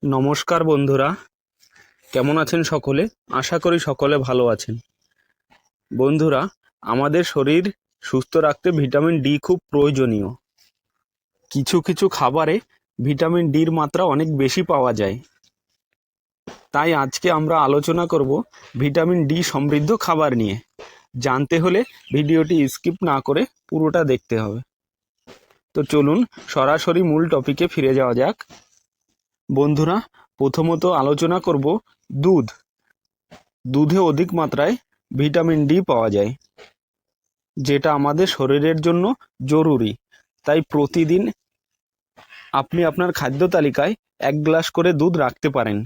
নমস্কার বন্ধুরা, কেমন আছেন সকলে? আশা করি সকলে ভালো আছেন। বন্ধুরা, আমাদের শরীর সুস্থ রাখতে ভিটামিন ডি খুব প্রয়োজনীয়। কিছু কিছু খাবারে ভিটামিন ডির মাত্রা অনেক বেশি পাওয়া যায়। তাই আজকে আমরা আলোচনা করব ভিটামিন ডি সমৃদ্ধ খাবার নিয়ে। জানতে হলে ভিডিওটি স্কিপ না করে পুরোটা দেখতে হবে। তো চলুন সরাসরি মূল টপিকে ফিরে যাওয়া যাক। বন্ধুরা, প্রথমত আলোচনা করব দুধ। দুধে অধিক মাত্রায় ভিটামিন ডি পাওয়া যায়, যেটা আমাদের শরীরের জন্য জরুরি। তাই প্রতিদিন আপনি আপনার খাদ্য তালিকায় 1 গ্লাস করে দুধ রাখতে পারেন।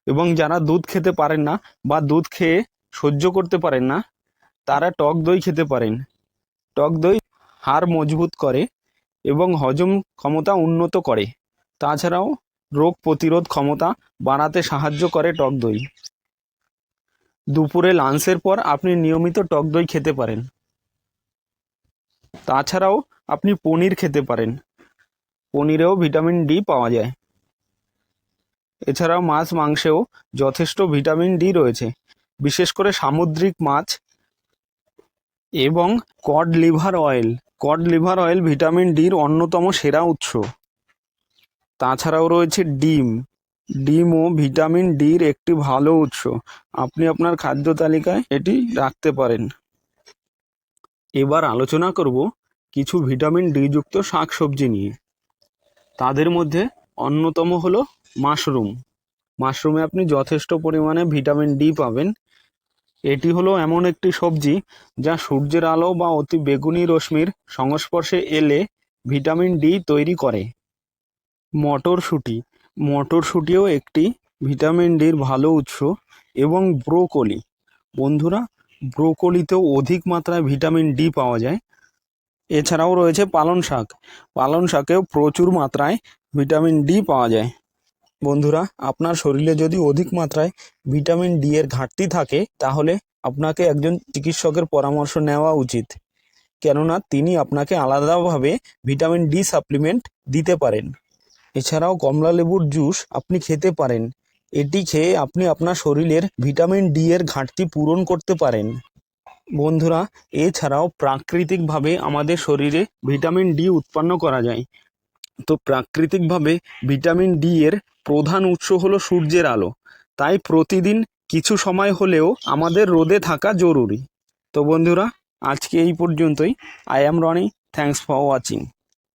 এবং যারা দুধ খেতে পারেন না বা দুধ খেয়ে সহ্য করতে পারেন না, তারা টক দই খেতে পারেন। টক দই হাড় মজবুত করে এবং হজম ক্ষমতা উন্নত করে। তাছাড়াও রোগ প্রতিরোধ ক্ষমতা বাড়াতে সাহায্য করে টক দই। দুপুরে লাঞ্চের পর আপনি নিয়মিত টক দই খেতে পারেন। তাছাড়াও আপনি পনির খেতে পারেন। পনিরেও ভিটামিন ডি পাওয়া যায়। এছাড়াও মাছ মাংসেও যথেষ্ট ভিটামিন ডি রয়েছে, বিশেষ করে সামুদ্রিক মাছ এবং cod liver oil. Cod liver oil vitamin ডির অন্যতম সেরা উৎস। তাছাড়াও রয়েছে ডিম। ডিমও ভিটামিন ডির একটি ভালো উৎস। আপনি আপনার খাদ্য তালিকায় এটি রাখতে পারেন। এবার আলোচনা করব কিছু ভিটামিন ডি যুক্ত শাকসবজি নিয়ে। তাদের মধ্যে অন্যতম হলো মাশরুম। মাশরুমে আপনি যথেষ্ট পরিমাণে ভিটামিন ডি পাবেন। এটি হলো এমন একটি সবজি যা সূর্যের আলো বা অতি বেগুনি রশ্মির সংস্পর্শে এলে ভিটামিন ডি তৈরি করে। মটরশুঁটি। মটরশুঁটিও একটি ভিটামিন ডির ভালো উৎস। এবং ব্রোকলি। বন্ধুরা, ব্রোকলিতেও অধিক মাত্রায় ভিটামিন ডি পাওয়া যায়। এছাড়াও রয়েছে পালং শাক। পালং শাকেও প্রচুর মাত্রায় ভিটামিন ডি পাওয়া যায়। বন্ধুরা, আপনার শরীরে যদি অধিক মাত্রায় ভিটামিন ডি এর ঘাটতি থাকে, তাহলে আপনাকে একজন চিকিৎসকের পরামর্শ নেওয়া উচিত। কেননা তিনি আপনাকে আলাদাভাবে ভিটামিন ডি সাপ্লিমেন্ট দিতে পারেন। এছাড়াও কমলা লেবুর জুস আপনি খেতে পারেন। এটি খেয়ে আপনি আপনার শরীরের ভিটামিন ডি এর ঘাটতি পূরণ করতে পারেন। বন্ধুরা, এছাড়াও প্রাকৃতিকভাবে আমাদের শরীরে ভিটামিন ডি উৎপন্ন করা যায়। তো প্রাকৃতিকভাবে ভিটামিন ডি এর প্রধান উৎস হলো সূর্যের আলো। তাই প্রতিদিন কিছু সময় হলেও আমাদের রোদে থাকা জরুরি। তো বন্ধুরা, আজকে এই পর্যন্তই। I am Rony. Thanks for watching.